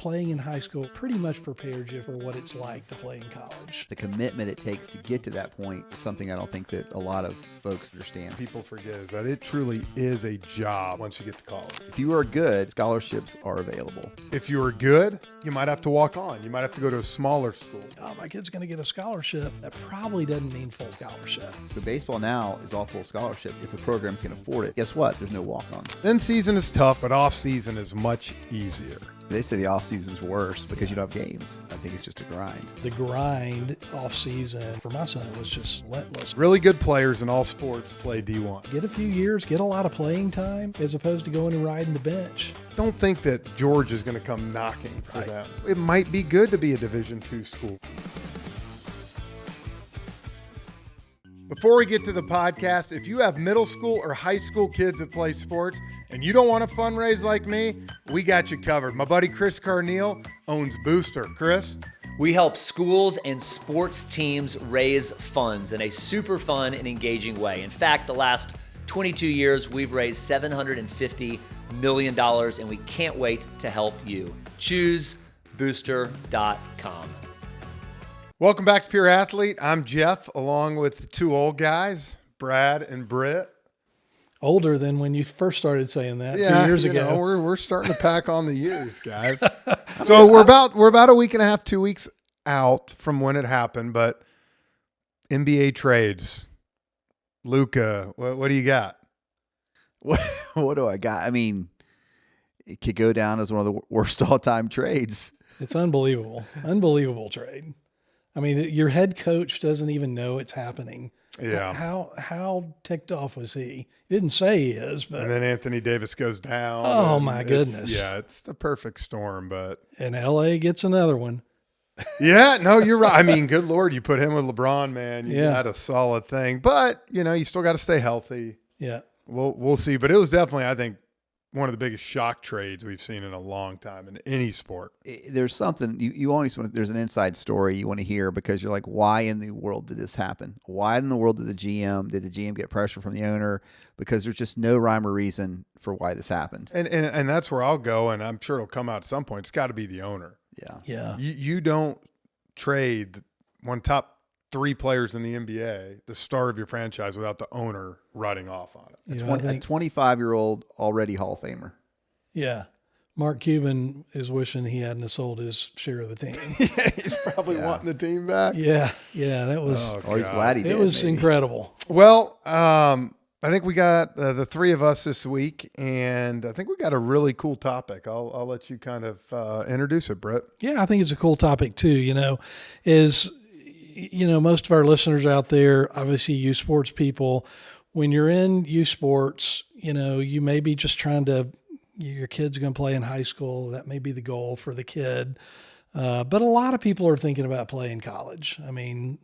playing in high school pretty much prepared you for what it's like to play in college. The commitment it takes to get to that point is something I don't think that a lot of folks understand. People forget is that it truly is a job once you get to college. If you are good, scholarships are available. If you are good, you might have to walk on. You might have to go to a smaller school. Oh, my kid's going to get a scholarship. That probably doesn't mean full scholarship. So baseball now is all full scholarship. If the program can afford it, guess what? There's no walk-ons. In season is tough, but off season is much easier. They say the off-season's worse because you don't have games. I think it's just a grind. The grind off-season for my son was just relentless. Really good players in all sports play D1. Get a few years, get a lot of playing time as opposed to going and riding the bench. Don't think that George is going to come knocking for them. It might be good to be a Division II school. Before we get to the podcast, if you have middle school or high school kids that play sports and you don't want to fundraise like me, we got you covered. My buddy Chris Carneal owns Booster. Chris? We help schools and sports teams raise funds in a super fun and engaging way. In fact, the last 22 years, we've raised $750 million, and we can't wait to help you. Choose booster.com. Welcome back to Pure Athlete. I'm Jeff, along with the two old guys, Brad and Britt. Older than when you first started saying that 2 years ago. Know, we're starting to pack on the years, guys. So we're about a week and a half, 2 weeks out from when it happened, but NBA trades. Luka, what do you got? What do I got? I mean, it could go down as one of the worst all-time trades. It's unbelievable. Unbelievable trade. I mean, your head coach doesn't even know it's happening. Yeah. How ticked off was he? He didn't say he is, but. And then Anthony Davis goes down. Oh, my goodness. It's the perfect storm, but. And LA gets another one. Yeah, no, you're right. I mean, good Lord, you put him with LeBron, man. You Yeah. got a solid thing. But, you still got to stay healthy. Yeah. We'll see. But it was definitely, I think, one of the biggest shock trades we've seen in a long time in any sport. There's something you always want. There's an inside story you want to hear because you're like, why in the world did this happen? Why in the world did the GM get pressure from the owner? Because there's just no rhyme or reason for why this happened. And that's where I'll go, and I'm sure it'll come out at some point. It's got to be the owner. Yeah. Yeah. You don't trade one top 3 players in the NBA, the star of your franchise, without the owner riding off on it. You know, A 25-year-old already Hall of Famer. Yeah. Mark Cuban is wishing he hadn't have sold his share of the team. Yeah, he's probably wanting the team back. Yeah. That was, Or he's glad he did. it was maybe. incredible. Well, I think we got the 3 of us this week, and I think we got a really cool topic. I'll let you kind of introduce it, Brett. Yeah, I think it's a cool topic too, most of our listeners out there, obviously you sports people, when you're in youth sports, you may be just your kid's going to play in high school. That may be the goal for the kid. But a lot of people are thinking about playing college. I mean,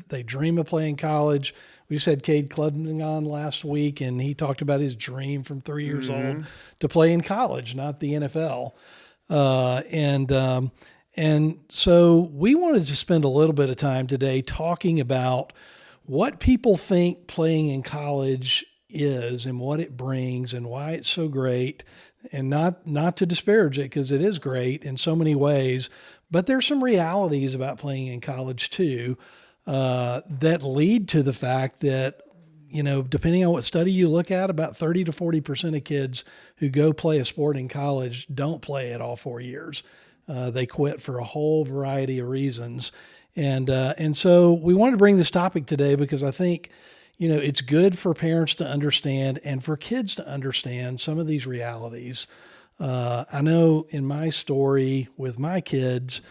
they dream of playing college. We just had Cade Klubnik on last week, and he talked about his dream from 3 years old to play in college, not the NFL. And so we wanted to spend a little bit of time today talking about what people think playing in college is and what it brings and why it's so great, and not to disparage it because it is great in so many ways, but there's some realities about playing in college too that lead to the fact that, depending on what study you look at, about 30 to 40% of kids who go play a sport in college don't play it all 4 years. They quit for a whole variety of reasons. And so we wanted to bring this topic today because I think, it's good for parents to understand and for kids to understand some of these realities. I know in my story with my kids,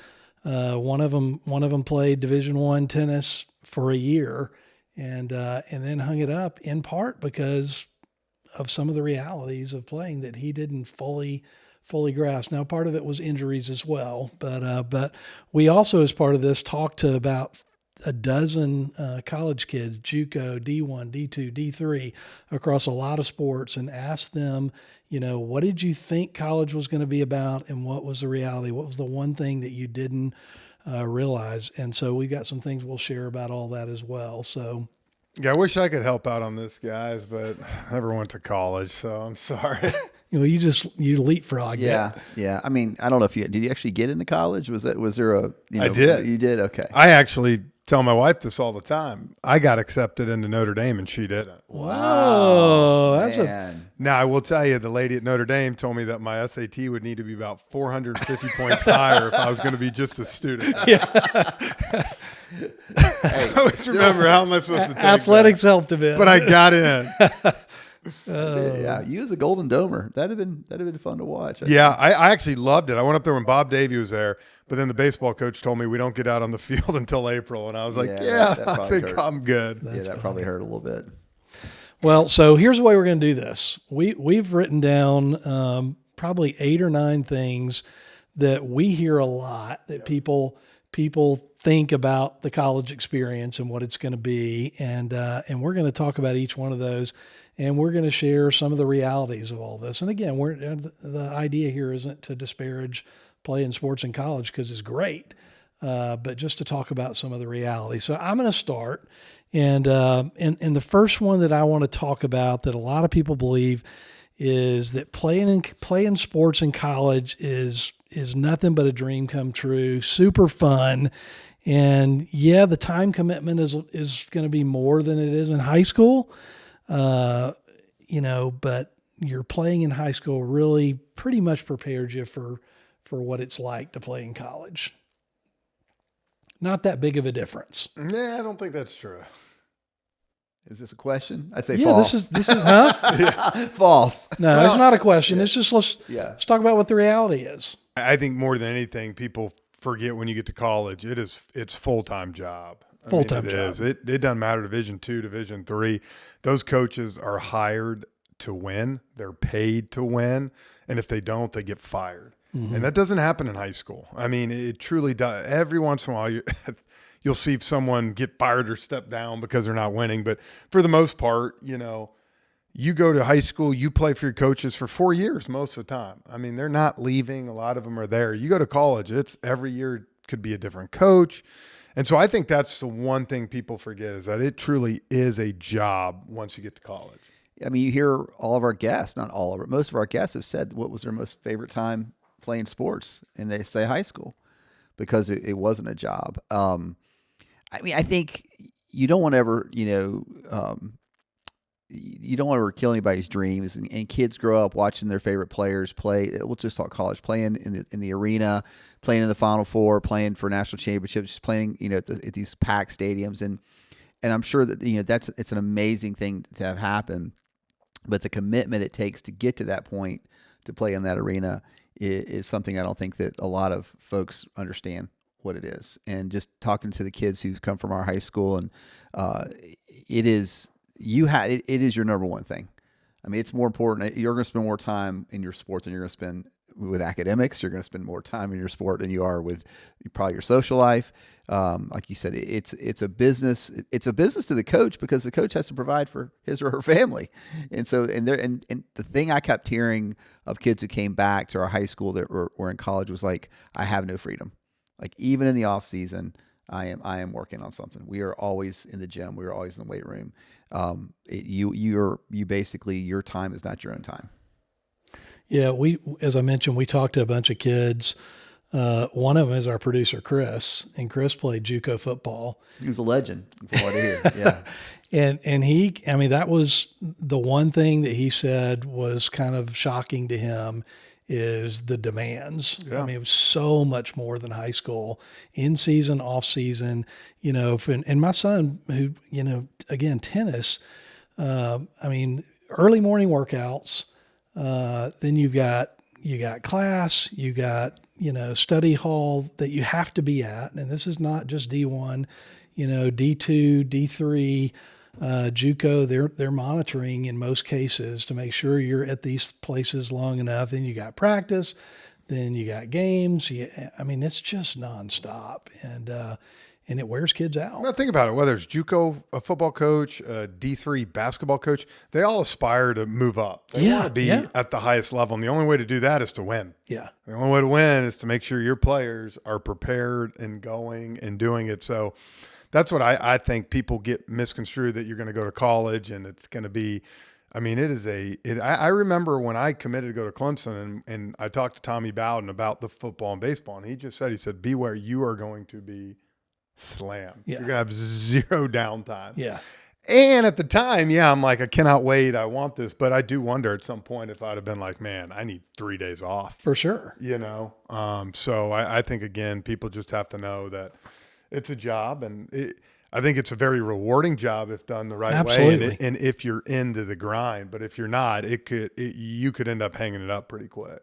one of them played Division I tennis for a year and then hung it up in part because of some of the realities of playing that he didn't fully grasp. Now, part of it was injuries as well, but we also, as part of this, talked to about a dozen college kids, JUCO, D1, D2, D3, across a lot of sports, and asked them, what did you think college was going to be about, and what was the reality? What was the one thing that you didn't realize? And so we've got some things we'll share about all that as well. So. Yeah, I wish I could help out on this, guys, but I never went to college, so I'm sorry. you leapfrog. Yeah, yeah. I mean, I don't know if did you actually get into college? Was there a? I did. You did. Okay. I actually tell my wife this all the time. I got accepted into Notre Dame and she didn't. Whoa, that's Man. Now, I will tell you, the lady at Notre Dame told me that my SAT would need to be about 450 points higher if I was going to be just a student. Yeah. I always remember, how am I supposed to take Athletics that? helped a bit. But I got in. Yeah, you as a Golden Domer, that'd have been fun to watch. Yeah, I actually loved it. I went up there when Bob Davie was there, but then the baseball coach told me we don't get out on the field until April, and I was like, that I probably think hurt. I'm good. That probably hurt a little bit. Well, so here's the way we're going to do this. We've written down probably 8 or 9 things that we hear a lot that people think about the college experience and what it's going to be, and we're going to talk about each one of those, and we're going to share some of the realities of all this. And again, the idea here isn't to disparage playing sports in college, because it's great, but just to talk about some of the realities. So I'm going to start. And the first one that I want to talk about that a lot of people believe is that playing sports in college is nothing but a dream come true, super fun. And yeah, the time commitment is going to be more than it is in high school. But you're playing in high school really pretty much prepares you for what it's like to play in college. Not that big of a difference. Yeah, I don't think that's true. Is this a question? I'd say Yeah, false. this is huh? False. No, it's not a question. It's just let's talk about what the reality is. I think more than anything, people forget when you get to college, it's full-time job. Full-time It job. is. It doesn't matter Division II, Division III. Those coaches are hired to win. They're paid to win. And if they don't, they get fired. And that doesn't happen in high school. I mean, it truly does. Every once in a while, you'll see someone get fired or step down because they're not winning. But for the most part, you go to high school, you play for your coaches for 4 years most of the time. I mean, they're not leaving. A lot of them are there. You go to college, it's every year could be a different coach. And so I think that's the one thing people forget, is that it truly is a job once you get to college. I mean, you hear all of our guests, not all of it, most of our guests have said what was their most favorite time playing sports, and they say high school, because it wasn't a job. I mean, I think you don't want to ever, you don't want to ever kill anybody's dreams, and kids grow up watching their favorite players play. We'll just talk college, playing in the arena, playing in the Final Four, playing for national championships, playing at these packed stadiums, and I'm sure that it's an amazing thing to have happen, but the commitment it takes to get to that point to play in that arena is something I don't think that a lot of folks understand what it is. And just talking to the kids who come from our high school, and it is your number one thing. I mean, it's more important. You're going to spend more time in your sport than you're going to spend with academics. You're going to spend more time in your sport than you are with probably your social life. Like you said, it's a business. It's a business to the coach, because the coach has to provide for his or her family. And so, and the thing I kept hearing of kids who came back to our high school that were in college was like, I have no freedom. Like, even in the off season, I am working on something. We are always in the gym. We are always in the weight room. You basically, your time is not your own time. Yeah, as I mentioned, we talked to a bunch of kids. One of them is our producer, Chris, and Chris played JUCO football. He was a legend, from what I hear. Yeah. And that was the one thing that he said was kind of shocking to him, is the demands. Yeah. I mean, it was so much more than high school, in season, off season, and my son, who, again, tennis, early morning workouts, then you got class, you got, study hall that you have to be at. And this is not just D1, D2, D3, JUCO, they're monitoring in most cases to make sure you're at these places long enough. Then you got practice, then you got games. It's just nonstop, and it wears kids out. Now think about it. Whether it's JUCO, a football coach, a D3 basketball coach, they all aspire to move up. They want to be at the highest level, and the only way to do that is to win. Yeah. The only way to win is to make sure your players are prepared and going and doing it. So that's what I think people get misconstrued, that you're going to go to college and it's going to be I mean, I remember when I committed to go to Clemson and I talked to Tommy Bowden about the football and baseball, and he said, beware, you are going to be slammed. Yeah. You're going to have zero downtime. Yeah. And at the time, I'm like, I cannot wait. I want this. But I do wonder at some point if I'd have been like, man, I need 3 days off. For sure. So I think, again, people just have to know that it's a job, and I think it's a very rewarding job if done the right Absolutely. way, and if you're into the grind. But if you're not, you could end up hanging it up pretty quick.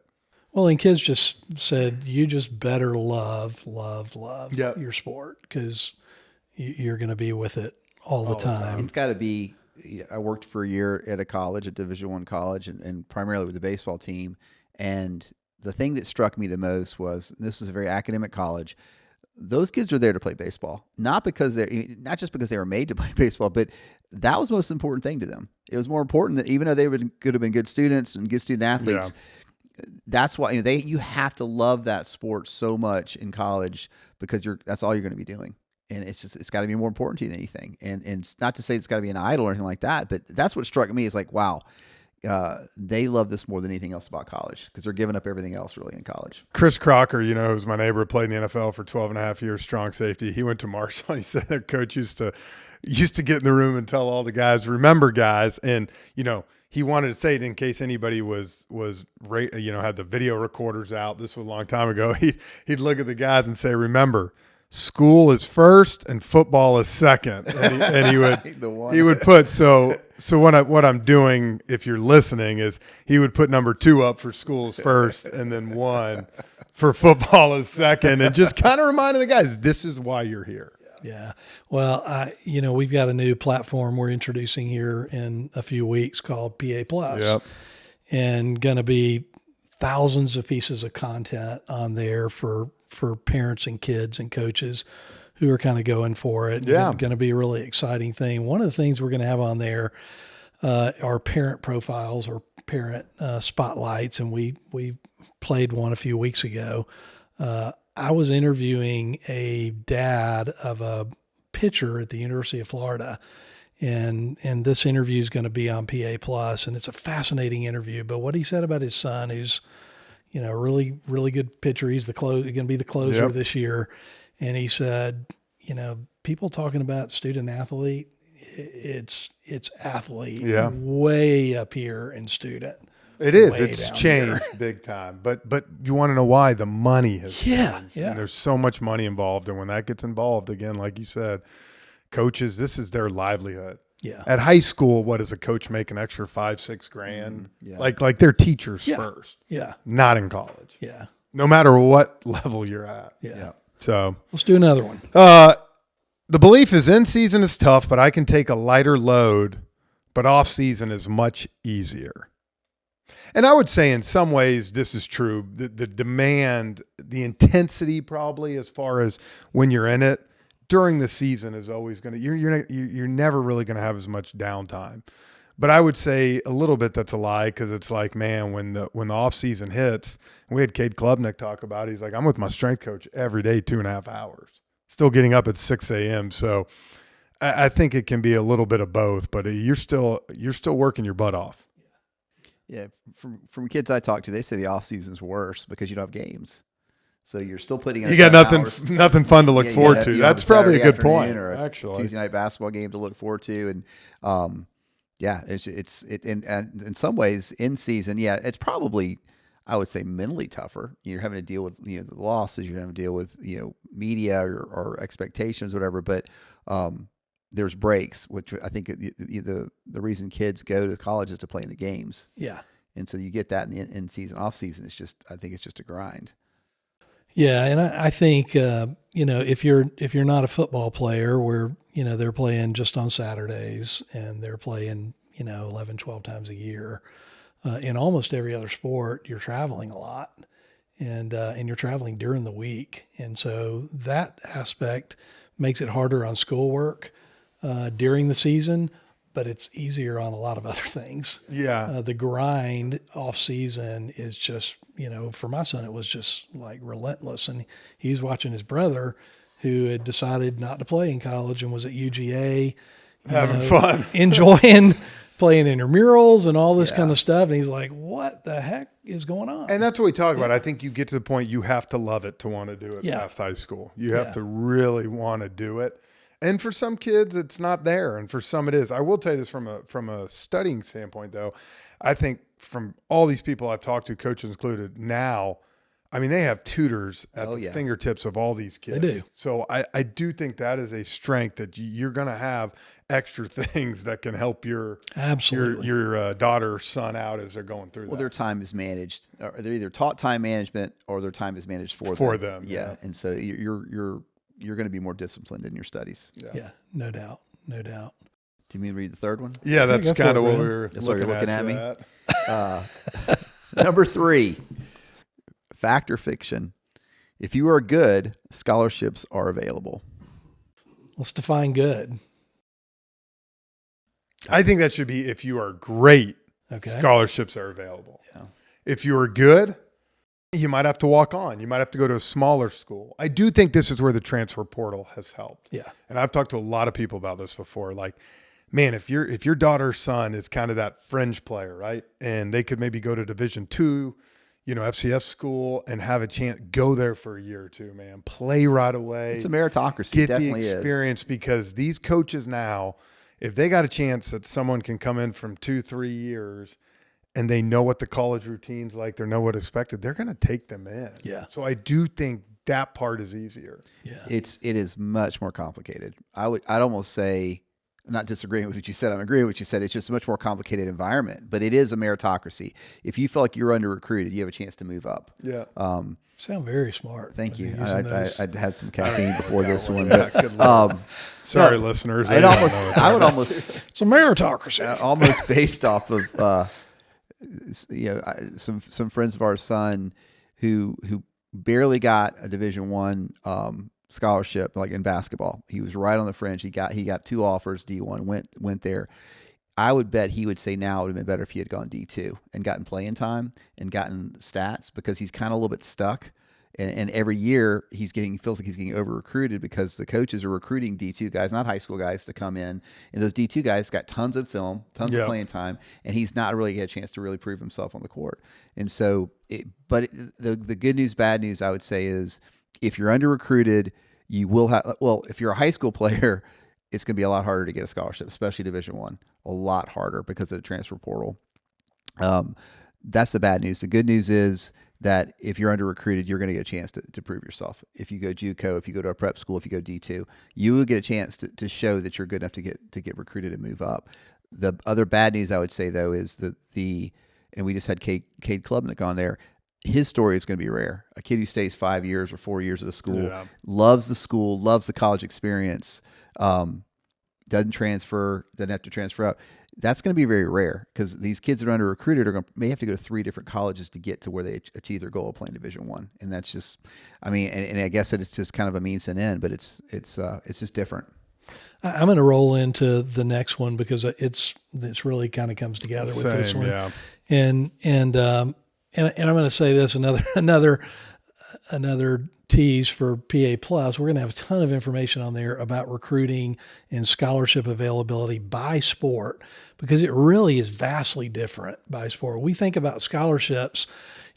Well, and kids just said, you just better love Yep. your sport, because you're going to be with it all the time. It's got to be. I worked for a year at a college, a Division I college, and primarily with the baseball team. And the thing that struck me the most was, this is a very academic college. Those kids are there to play baseball, not just because they were made to play baseball, but that was the most important thing to them. It was more important that even though they could have been good students and good student athletes, that's why you have to love that sport so much in college, because that's all you're going to be doing. And it's got to be more important to you than anything. And it's not to say it's got to be an idol or anything like that, but that's what struck me, is like, wow, they love this more than anything else about college, because they're giving up everything else really in college. Chris Crocker, who's my neighbor, played in the NFL for 12 and a half years, strong safety. He went to Marshall. He said their coach used to get in the room and tell all the guys, remember, guys. And, he wanted to say it in case anybody was had the video recorders out. This was a long time ago. He'd look at the guys and say, remember, school is first and football is second. And he would put, so what I'm doing, if you're listening, is he would put number 2 up for schools first and then 1 for football is second, and just kind of reminding the guys, this is why you're here. Yeah. Well, we've got a new platform we're introducing here in a few weeks called PA Plus. Yep. And going to be thousands of pieces of content on there for parents and kids and coaches who are kind of going for it. Yeah. Going to be a really exciting thing. One of the things we're going to have on there are parent profiles or parent spotlights. And we played one a few weeks ago. I was interviewing a dad of a pitcher at the University of Florida, and this interview is going to be on PA Plus, and it's a fascinating interview. But what he said about his son, who's a really, really good pitcher, he's going to be the closer this year, and he said, people talking about student athlete, it's athlete way up here in student. It is. It's changed big time. But you want to know why? The money has changed. Yeah. And there's so much money involved. And when that gets involved, again, like you said, coaches, this is their livelihood. Yeah. At high school, what does a coach make an extra $5-6 grand? Yeah. Like they're teachers first. Yeah. Not in college. Yeah. No matter what level you're at. Yeah. So let's do another one. The belief is in season is tough, but I can take a lighter load, but off season is much easier. And I would say in some ways this is true. The demand, the intensity probably as far as when you're in it during the season is always going to, you're never really going to have as much downtime. But I would say a little bit that's a lie, because it's like, man, when the off season hits, and we had Cade Klubnik talk about it, he's like, I'm with my strength coach every day, 2.5 hours, still getting up at 6 a.m. So I think it can be a little bit of both, but you're still working your butt off. Yeah, from kids I talk to, they say the off season's worse because you don't have games, so you're still putting in. You got nothing fun to look forward to. That's probably a good point. Or actually, Tuesday night basketball game to look forward to, and it's in some ways in season. Yeah, it's probably, I would say, mentally tougher. You're having to deal with the losses. You're having to deal with media or expectations, whatever. But there's breaks, which I think the reason kids go to college is to play in the games. Yeah. And so you get that in the in season, off season. I think it's just a grind. Yeah. And I think, if you're not a football player where, they're playing just on Saturdays and they're playing, 11, 12 times a year, in almost every other sport, you're traveling a lot and you're traveling during the week. And so that aspect makes it harder on schoolwork during the season, but it's easier on a lot of other things. Yeah. The grind off season is just, for my son, it was just like relentless. And he was watching his brother who had decided not to play in college and was at UGA, having fun, enjoying playing intramurals and all this Yeah. kind of stuff. And he's like, what the heck is going on? And that's what we talk about. I think you get to the point you have to love it to want to do it Yeah. past high school. You have Yeah. to really want to do it. And for some kids, it's not there, and for some, it is. I will tell you this from a studying standpoint, though. I think from all these people I've talked to, coaches included, now, I mean, they have tutors at the fingertips of all these kids. They do. So I do think that is a strength that you're going to have extra things that can help your Absolutely. your daughter or son out as they're going through. Well, that. their time is managed. Or they're either taught time management or their time is managed for them. Yeah. And so you're going to be more disciplined in your studies. Yeah, no doubt. No doubt. Do you mean to read the third one? Yeah, that's go for kind it, of what Brandon. we were That's why you're looking at me? at. Number 3, fact or fiction. If you are good, scholarships are available. Let's define good. I think that should be if you are great, Okay. scholarships are available. Yeah. If you are good, you might have to walk on. You might have to go to a smaller school. I do think this is where the transfer portal has helped. Yeah. And I've talked to a lot of people about this before. Like, man, if your daughter or son is kind of that fringe player, right? And they could maybe go to Division II, FCS school and have a chance, go there for a year or two, man. Play right away. It's a meritocracy. Get It definitely the experience because these coaches now, if they got a chance that someone can come in from 2-3 years and they know what the college routine's like, they know what expected, they're going to take them in. Yeah. So I do think that part is easier. Yeah. It is much more complicated. I'd almost say, I'm not disagreeing with what you said. I'm agreeing with what you said. It's just a much more complicated environment, but it is a meritocracy. If you feel like you're under recruited, you have a chance to move up. Yeah. Sound very smart. Thank you. Using those. I'd had some caffeine before this one, Yeah, but good luck. Sorry, no, listeners. I would almost It's a meritocracy. almost based off of some friends of our son who barely got a Division I scholarship, like in basketball. He was right on the fringe. He got 2 offers, D1, went there. I would bet he would say now it would have been better if he had gone D2 and gotten playing time and gotten stats, because he's kind of a little bit stuck. And every year he feels like he's getting over recruited because the coaches are recruiting D2 guys, not high school guys, to come in. And those D2 guys got tons of film, tons of playing time, and he's not really get a chance to really prove himself on the court. And so, the good news, bad news, I would say, is if you're under recruited, you will have. Well, if you're a high school player, it's going to be a lot harder to get a scholarship, especially Division I. A lot harder because of the transfer portal. That's the bad news. The good news is that if you're under recruited, you're going to get a chance to prove yourself. If you go JUCO, if you go to a prep school, if you go D2, you will get a chance to show that you're good enough to get recruited and move up. The other bad news I would say, though, is and we just had Cade Klubnik on there. His story is going to be rare. A kid who stays 5 years or 4 years at a school, loves the school, loves the college experience, doesn't have to transfer out. That's going to be very rare, because these kids that are under recruited may have to go to 3 different colleges to get to where they achieve their goal of playing Division I. And that's just, and I guess that it's just kind of a means to an end, but it's just different. I'm going to roll into the next one because it's really kind of comes together with this one. Yeah. And I'm going to say this, another tease for PA Plus. We're going to have a ton of information on there about recruiting and scholarship availability by sport, because it really is vastly different by sport. We think about scholarships,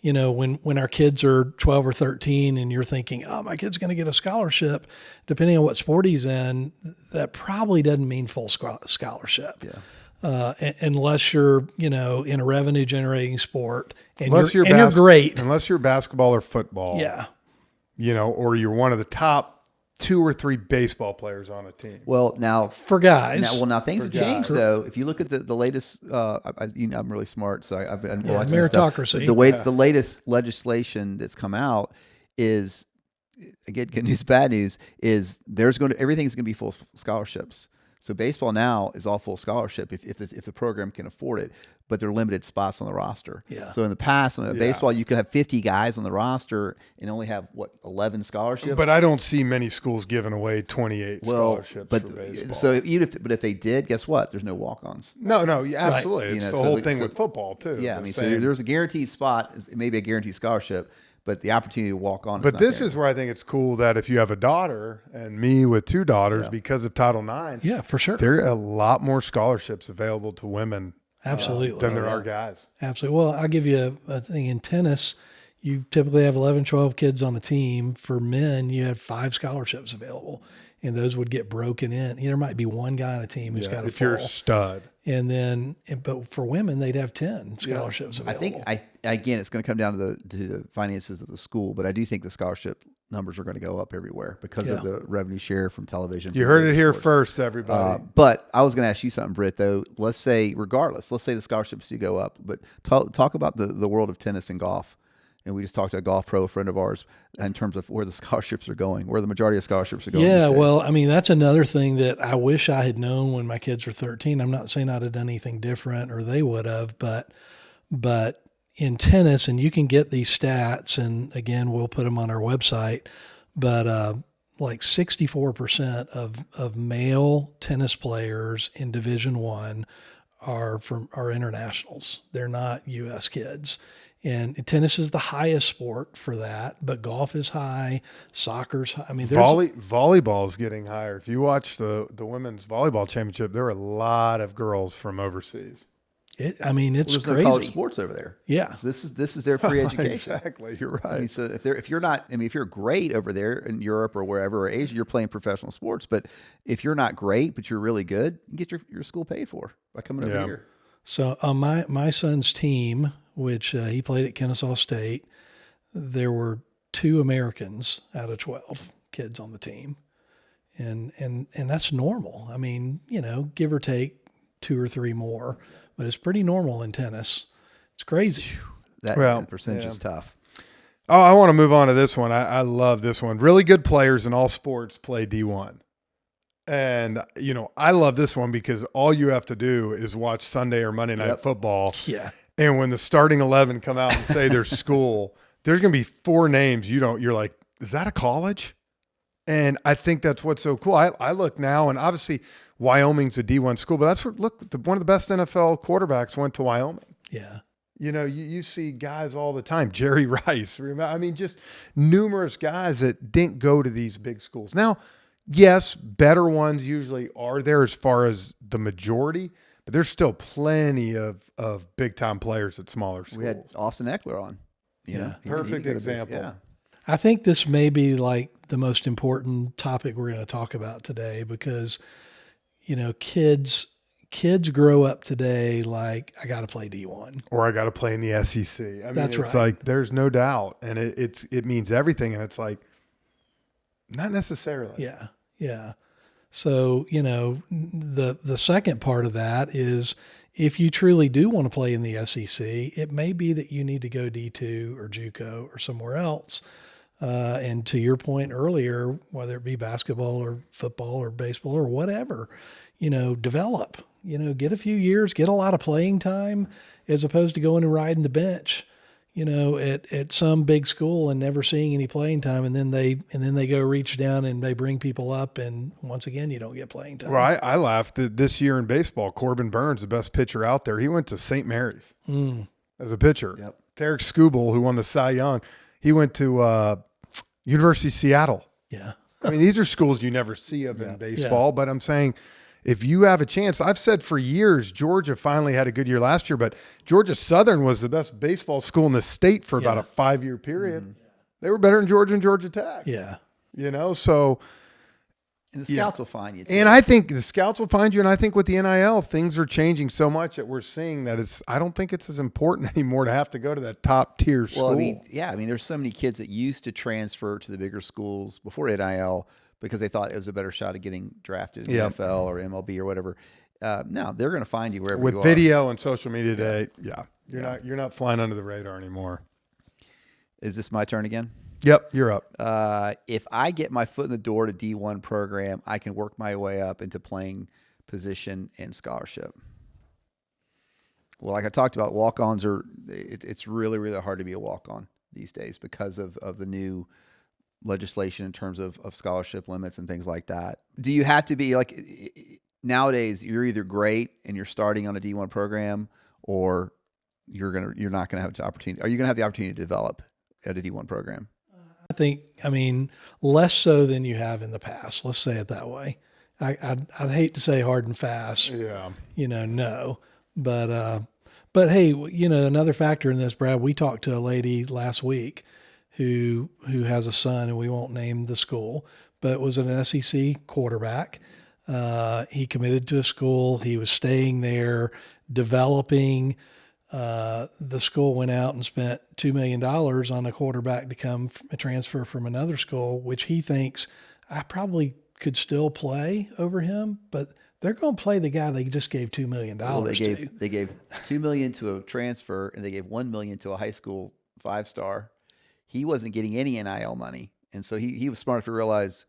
when our kids are 12 or 13 and you're thinking, oh, my kid's going to get a scholarship, depending on what sport he's in, that probably doesn't mean full scholarship. Yeah. Unless you're, in a revenue generating sport and You're great. Unless you're basketball or football. Yeah. Or you're one of the top 2 or 3 baseball players on a team. Well, now For guys. now things have changed, though. If you look at the latest, I'm really smart, so I've been watching this stuff. meritocracy. The latest legislation that's come out is, again, good news, bad news, is everything's going to be full scholarships. So baseball now is all full scholarship if the program can afford it, but there are limited spots on the roster. Yeah. So in the past, on baseball, you could have 50 guys on the roster and only have 11 scholarships. But I don't see many schools giving away 28 scholarships for baseball. So if they did, guess what? There's no walk-ons. No, absolutely. It's the whole thing with football too. Yeah, so there's a guaranteed spot, maybe a guaranteed scholarship, but the opportunity to walk on. But this is where I think it's cool that if you have a daughter, and me with 2 daughters, because of Title IX, Yeah, for sure. there are a lot more scholarships available to women Absolutely. than there are guys. Absolutely. Well, I'll give you a thing in tennis. You typically have 11, 12 kids on a team. For men, you have 5 scholarships available, and those would get broken in. There might be one guy on a team who's got a If you're a fall. stud. But for women, they'd have 10 scholarships I available. think again, it's going to come down to the finances of the school, but I do think the scholarship numbers are going to go up everywhere because of the revenue share from television. You heard it here first, everybody. But I was going to ask you something, Britt, though. Let's say the scholarships do go up, but talk about the world of tennis and golf. And we just talked to a golf pro, a friend of ours, in terms of where the scholarships are going, where the majority of schacholarships are going. Yeah, these days. well, I mean, that's another thing that I wish I had known when my kids were 13. I'm not saying I'd have done anything different or they would have, but in tennis, and you can get these stats, and again, we'll put them on our website, but like 64% of male tennis players in Division I are internationals. They're not U.S. kids. And tennis is the highest sport for that, but golf is high, soccer's high. I mean, there's Volleyball's getting higher. If you watch the women's volleyball championship, there are a lot of girls from overseas. it's There's crazy. no college sports over there. Yeah. So this is their free education. Exactly, you're right. I mean, so if you're great over there in Europe or wherever or Asia, you're playing professional sports. But if you're not great, but you're really good, you get your school paid for by coming over here. So on my son's team, which he played at Kennesaw State, there were 2 Americans out of 12 kids on the team, and that's normal. I mean, give or take 2 or 3 more, but it's pretty normal in tennis. It's crazy. That percentage is tough. Oh, I want to move on to this one. I love this one. Really good players in all sports play D1. And, I love this one because all you have to do is watch Sunday or Monday Night Football. Yeah. And when the starting 11 come out and say their school, there's going to be 4 names you're like, is that a college? And I think that's what's so cool. I look now, and obviously Wyoming's a D1 school, but that's where, one of the best NFL quarterbacks went to Wyoming. Yeah. You see guys all the time, Jerry Rice. I mean, just numerous guys that didn't go to these big schools. Now, yes, better ones usually are there as far as the majority, but there's still plenty of big-time players at smaller schools. We had Austin Eckler on. Perfect example. Yeah. I think this may be like the most important topic we're going to talk about today because, kids grow up today like, I got to play D1. Or I got to play in the SEC. I mean, That's it's right. like there's no doubt. And it means everything. And it's like, not necessarily. Yeah. Yeah. So, the second part of that is if you truly do want to play in the SEC, it may be that you need to go D2 or JUCO or somewhere else. And to your point earlier, whether it be basketball or football or baseball or whatever, develop, get a few years, get a lot of playing time as opposed to going and riding the bench, at some big school and never seeing any playing time. And then they go reach down and they bring people up. And once again, you don't get playing time. Well, I laughed at this year in baseball. Corbin Burns, the best pitcher out there, he went to St. Mary's as a pitcher. Yep. Derek Skubal, who won the Cy Young, he went to University of Seattle. Yeah. I mean, these are schools you never see of in baseball, but I'm saying if you have a chance, I've said for years, Georgia finally had a good year last year, but Georgia Southern was the best baseball school in the state for about a 5-year period. Mm-hmm. They were better than Georgia and Georgia Tech. Yeah. So. And the scouts will find you too. And I think the scouts will find you. And I think with the NIL, things are changing so much that we're seeing that I don't think it's as important anymore to have to go to that top tier school. Well, there's so many kids that used to transfer to the bigger schools before NIL because they thought it was a better shot at getting drafted in the NFL or MLB or whatever. Now they're going to find you wherever you are. With video and social media today, you're not flying under the radar anymore. Is this my turn again? Yep, you're up. If I get my foot in the door to D1 program, I can work my way up into playing position and scholarship. Well, like I talked about, walk-ons it's really, really hard to be a walk-on these days because of the new legislation in terms of scholarship limits and things like that. Do you have to be nowadays you're either great and you're starting on a D1 program or you're not going to have the opportunity. Are you going to have the opportunity to develop at a D1 program? I mean, less so than you have in the past. Let's say it that way. I'd hate to say hard and fast, Yeah. No, but hey, another factor in this, Brad, we talked to a lady last week who has a son, and we won't name the school, but was an SEC quarterback. He committed to a school. He was staying there, developing. The school went out and spent $2 million on a quarterback to come transfer from another school, which he thinks I probably could still play over him, but they're going to play the guy they just gave $2 million Well, they to. gave $2 million to a transfer, and they gave $1 million to a high school 5-star. He wasn't getting any NIL money, and so he was smart to realize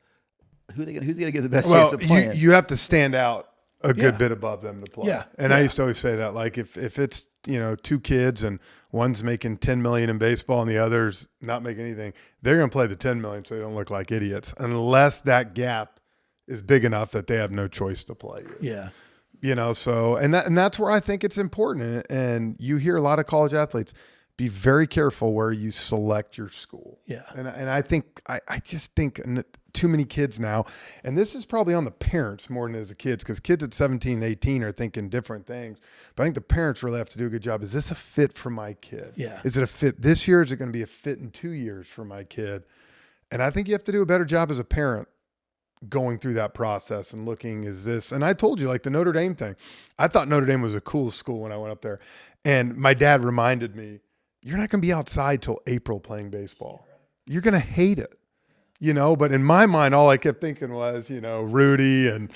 who's going to give the best chance of playing. You have to stand out a good Yeah. bit above them to play. Yeah. And I used to always say that, like if it's, 2 kids and one's making $10 million in baseball and the other's not making anything, they're going to play the $10 million so they don't look like idiots, unless that gap is big enough that they have no choice to play you. Yeah. So, and that's where I think it's important. And you hear a lot of college athletes, be very careful where you select your school. Yeah. And I think, I just think too many kids now, and this is probably on the parents more than as the kids, because kids at 17 and 18 are thinking different things. But I think the parents really have to do a good job. Is this a fit for my kid? Yeah. Is it a fit this year? Is it going to be a fit in 2 years for my kid? And I think you have to do a better job as a parent going through that process and looking, is this, and I told you, like the Notre Dame thing, I thought Notre Dame was a cool school when I went up there. And my dad reminded me, you're not going to be outside till April playing baseball. You're going to hate it, but in my mind, all I kept thinking was, Rudy and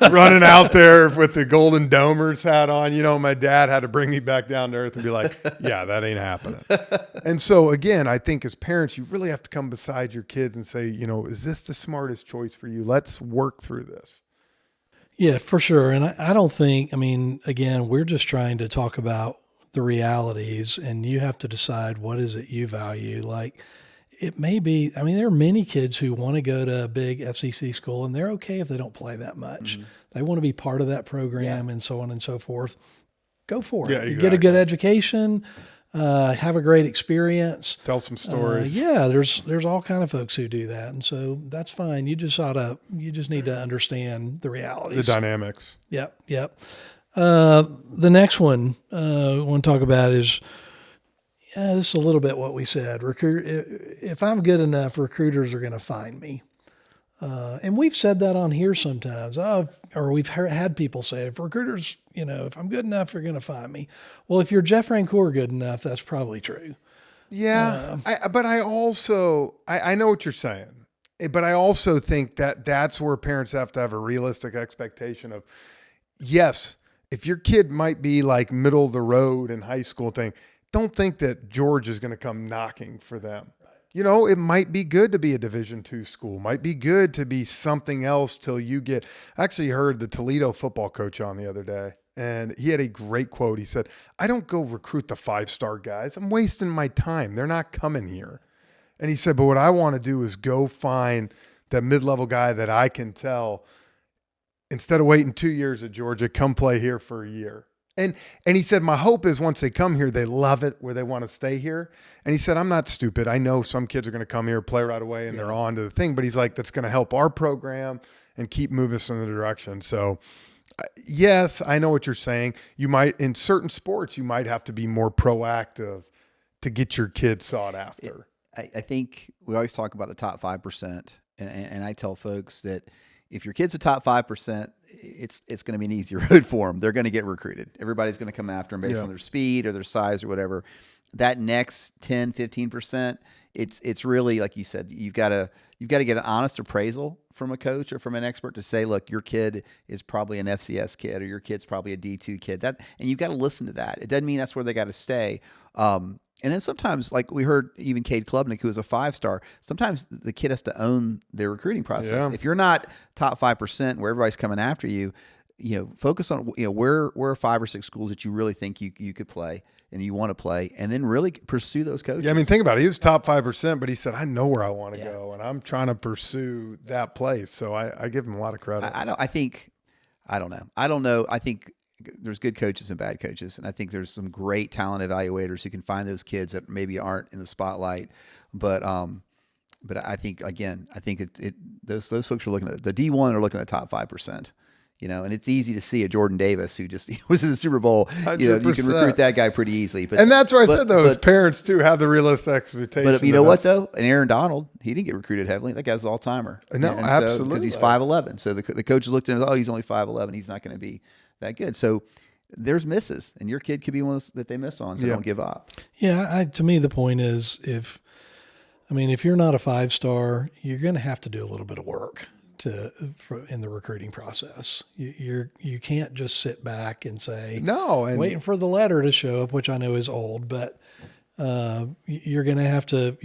running out there with the Golden Domers hat on. My dad had to bring me back down to earth and be like, yeah, that ain't happening. And so again, I think as parents, you really have to come beside your kids and say, is this the smartest choice for you? Let's work through this. Yeah, for sure. And I don't think, again, we're just trying to talk about the realities, and you have to decide what is it you value. Like it may be, there are many kids who want to go to a big SEC school and they're okay if they don't play that much. Mm-hmm. They want to be part of that program and so on and so forth. Go for it. Exactly. You get a good education, have a great experience. Tell some stories. There's all kind of folks who do that. And so that's fine. You just need to understand the realities. The dynamics. Yep. The next one I want to talk about is, this is a little bit what we said. If I'm good enough, recruiters are going to find me. And we've said that on here sometimes, or we've had people say, if recruiters, if I'm good enough, they're going to find me. Well, if you're Jeff Rancour good enough, that's probably true. Yeah. But I also, I know what you're saying, but I also think that that's where parents have to have a realistic expectation of, yes, if your kid might be like middle of the road in high school thing, don't think that George is going to come knocking for them. Right. It might be good to be a Division II school, might be good to be something else till you get, I actually heard the Toledo football coach on the other day, and he had a great quote. He said, I don't go recruit the 5-star guys. I'm wasting my time. They're not coming here. And he said, but what I want to do is go find that mid-level guy that I can tell, instead of waiting 2 years at Georgia, come play here for a year. And he said, my hope is once they come here, they love it where they want to stay here. And he said, I'm not stupid. I know some kids are going to come here, play right away, and they're on to the thing. But he's like, that's going to help our program and keep moving us in the direction. So, yes, I know what you're saying. You might, in certain sports, you might have to be more proactive to get your kids sought after. I think we always talk about the top 5%. And I tell folks that if your kid's a top 5%, it's going to be an easy road for them. They're going to get recruited. Everybody's going to come after them based on their speed or their size or whatever. That next 10, 15%, it's really, like you said, you've got to get an honest appraisal from a coach or from an expert to say, look, your kid is probably an FCS kid or your kid's probably a D2 kid. And you've got to listen to that. It doesn't mean that's where they got to stay. And then sometimes, like we heard even Cade Klubnik, who was a 5-star, sometimes the kid has to own their recruiting process. Yeah. If you're not top 5% where everybody's coming after you, focus on, where are 5 or 6 schools that you really think you could play and you want to play, and then really pursue those coaches. Yeah, think about it. He was top 5%, but he said, I know where I want to go, and I'm trying to pursue that place. So I give him a lot of credit. I don't know. I think there's good coaches and bad coaches, and I think there's some great talent evaluators who can find those kids that maybe aren't in the spotlight, but I think those folks are looking at the D1 are looking at the top 5%. And it's easy to see a Jordan Davis who just was in the Super Bowl. You can recruit that guy pretty easily. But and that's where I said those parents too have the realistic expectation. But you know what though? And Aaron Donald, he didn't get recruited heavily. That guy's an all-timer. No, absolutely, because he's 5'11". So the coaches looked at him. Oh, he's only 5'11". He's not going to be that good. So there's misses, and your kid could be one of those that they miss on. So don't give up. Yeah, to me the point is if you're not a 5-star, you're going to have to do a little bit of work in the recruiting process. You can't just sit back and say waiting for the letter to show up, which I know is old, but you're gonna have to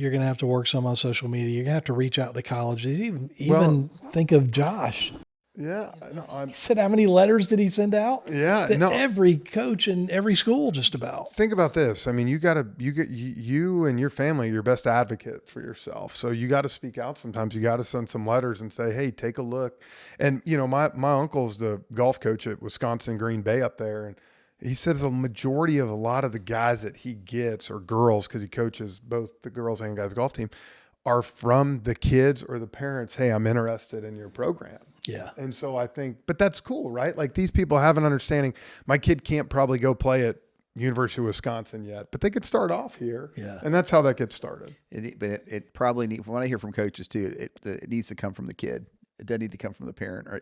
work some on social media. You're gonna have to reach out to colleges. Even think of Josh. Yeah, he said, how many letters did he send out? Yeah, to every coach in every school, just about. Think about this. I mean, you and your family are your best advocate for yourself. So you got to speak out. Sometimes you got to send some letters and say, hey, take a look. And my uncle's the golf coach at Wisconsin Green Bay up there, and he says the majority of a lot of the guys that he gets, or girls, because he coaches both the girls and guys golf team, are from the kids or the parents. Hey, I'm interested in your program. Yeah. And so I think, but that's cool, right? Like these people have an understanding. My kid can't probably go play at University of Wisconsin yet, but they could start off here. Yeah. And that's how that gets started. It probably needs, from what I hear from coaches too, it needs to come from the kid. It doesn't need to come from the parent, or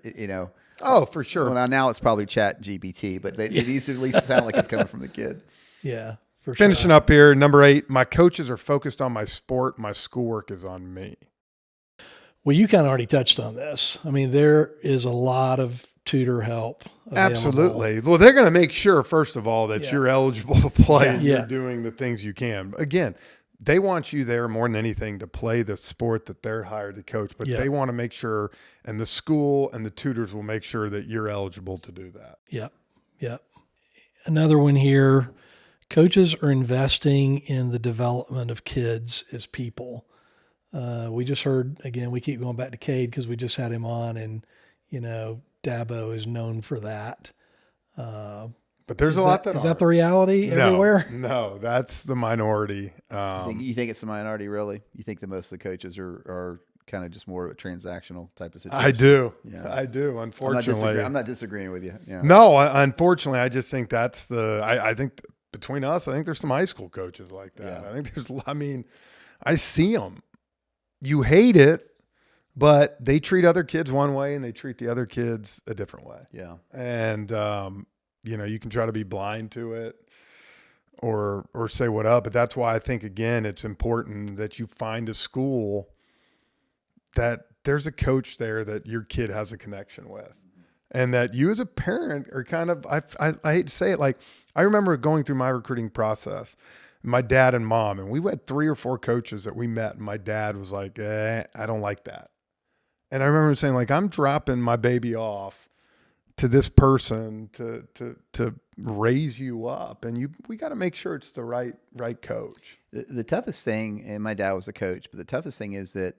Oh, for sure. Well, now it's probably Chat GPT, but it needs to at least sound like it's coming from the kid. Yeah. For Finishing sure. up here, number 8, my coaches are focused on my sport. My schoolwork is on me. Well, you kind of already touched on this. I mean, there is a lot of tutor help available. Absolutely. Well, they're going to make sure, first of all, that you're eligible to play and you're doing the things you can. Again, they want you there more than anything to play the sport that they're hired to coach, but they want to make sure, and the school and the tutors will make sure that you're eligible to do that. Yep. Yep. Another one here, coaches are investing in the development of kids as people. We just heard, again, we keep going back to Cade because we just had him on, and, Dabo is known for that. But there's a lot that is that the reality everywhere? No, that's the minority. You think it's the minority, really? You think that most of the coaches are kind of just more of a transactional type of situation? I do. Yeah. I do, unfortunately. I'm not disagreeing with you. Yeah. No, unfortunately, I just think that's I think between us, I think there's some high school coaches like that. Yeah. I think I see them. You hate it, but they treat other kids one way and they treat the other kids a different way. Yeah. And, you can try to be blind to it or say what up, but that's why I think, again, it's important that you find a school that there's a coach there that your kid has a connection with, and that you as a parent are kind of, I hate to say it, like I remember going through my recruiting process, my dad and mom, and we had 3 or 4 coaches that we met, and my dad was like, I don't like that. And I remember saying, like, I'm dropping my baby off to this person to raise you up, and we got to make sure it's the right coach. The toughest thing, and my dad was a coach, but the toughest thing is that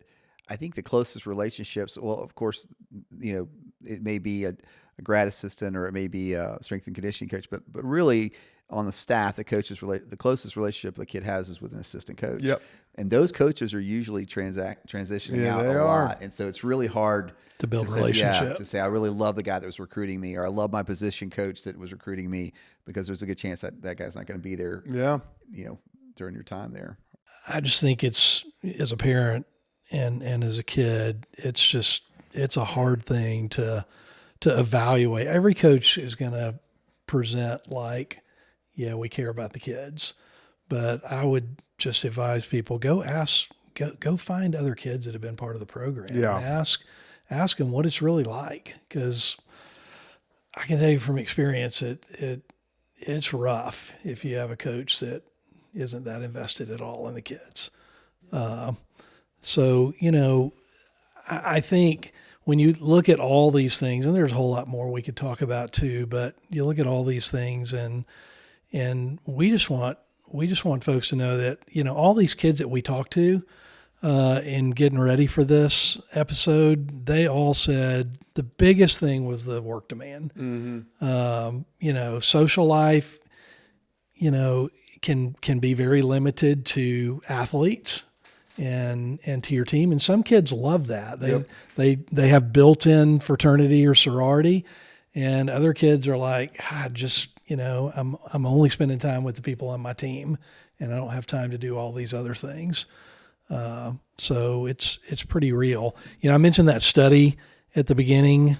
I think the closest relationships, well, of course, it may be a grad assistant or it may be a strength and conditioning coach, but really on the staff, the closest relationship the kid has is with an assistant coach. Yep. And those coaches are usually transitioning out a lot. And so it's really hard to build say, relationship. To say, I really love the guy that was recruiting me, or I love my position coach that was recruiting me, because there's a good chance that guy's not going to be there, during your time there. I just think it's, as a parent and as a kid, it's a hard thing to evaluate. Every coach is going to present like, we care about the kids, but I would just advise people, go find other kids that have been part of the program. Yeah. And ask them what it's really like. Cause I can tell you from experience, it's rough if you have a coach that isn't that invested at all in the kids. So, I think when you look at all these things, and there's a whole lot more we could talk about too, but you look at all these things and we just want folks to know that, all these kids that we talk to, in getting ready for this episode, they all said the biggest thing was the work demand. Social life, can be very limited to athletes and to your team. And some kids love that. They have built-in fraternity or sorority, and other kids are like, I'm only spending time with the people on my team, and I don't have time to do all these other things. So it's pretty real. I mentioned that study at the beginning.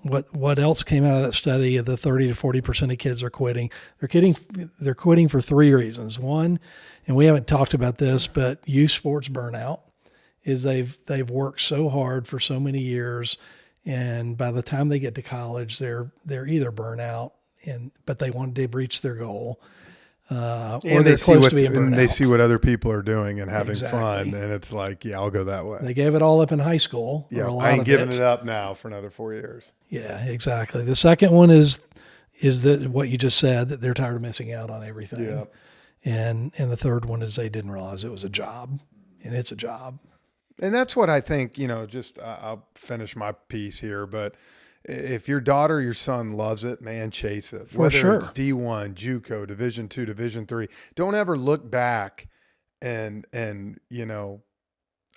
What else came out of that study? The 30 to 40% of kids are quitting. They're quitting for three reasons. One, and we haven't talked about this, but youth sports burnout is they've worked so hard for so many years, and by the time they get to college, they're either burnout but they've reached their goal. Or they're close to being burnt and they out. see what other people are doing and having fun, Exactly. and it's like, yeah, I'll go that way. They gave it all up in high school. Yeah, or a lot I ain't of giving it. it up now for another 4 years. Yeah, exactly. The second one is that what you just said, that they're tired of missing out on everything. Yeah. And the third one is they didn't realize it was a job, and it's a job. And that's what I think, I'll finish my piece here, but if your daughter or your son loves it, man, chase it. For Whether sure. it's D1, JUCO, Division II, Division III, don't ever look back and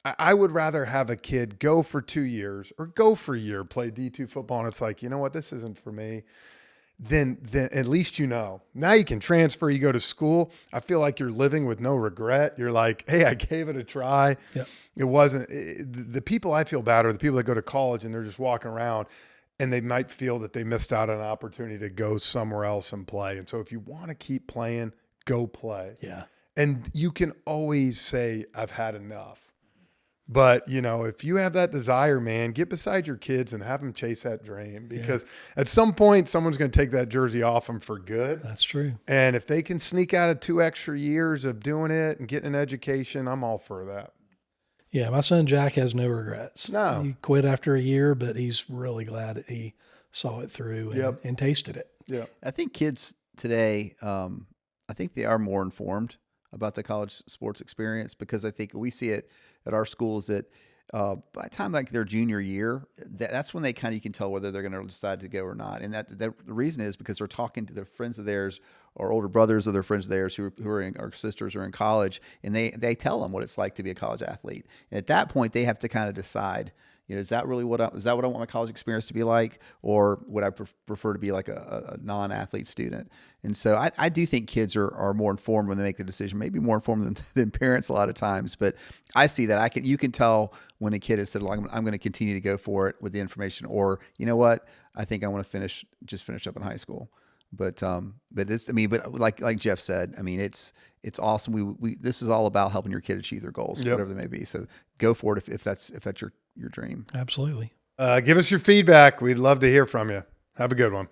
I would rather have a kid go for 2 years or go for a year, play D2 football, and it's like, you know what, this isn't for me. Then at least now you can transfer, you go to school. I feel like you're living with no regret. You're like, hey, I gave it a try. Yep. It wasn't the people I feel bad are the people that go to college and they're just walking around and they might feel that they missed out on an opportunity to go somewhere else and play. And so if you want to keep playing, go play. Yeah. And you can always say, I've had enough. But, if you have that desire, man, get beside your kids and have them chase that dream, because at some point someone's going to take that jersey off them for good. That's true. And if they can sneak out of 2 extra years of doing it and getting an education, I'm all for that. Yeah, my son Jack has no regrets. No. He quit after a year, but he's really glad that he saw it through and tasted it. Yeah. I think kids today, I think they are more informed about the college sports experience, because I think we see it at our schools that by the time like their junior year, that's when you can tell whether they're going to decide to go or not. And that the reason is because they're talking to their friends of theirs or older brothers of their friends of theirs who are or sisters are in college, and they tell them what it's like to be a college athlete. And at that point, they have to kind of decide, is that really what I want my college experience to be like, or would I prefer to be like a non-athlete student? And so I do think kids are more informed when they make the decision, maybe more informed than parents a lot of times. But I see that you can tell when a kid has said, well, I'm going to continue to go for it with the information, or you know what, I think I want to finish up in high school. But like Jeff said, it's awesome. This is all about helping your kid achieve their goals, whatever they may be. So go for it if that's your dream. Absolutely. Give us your feedback. We'd love to hear from you. Have a good one.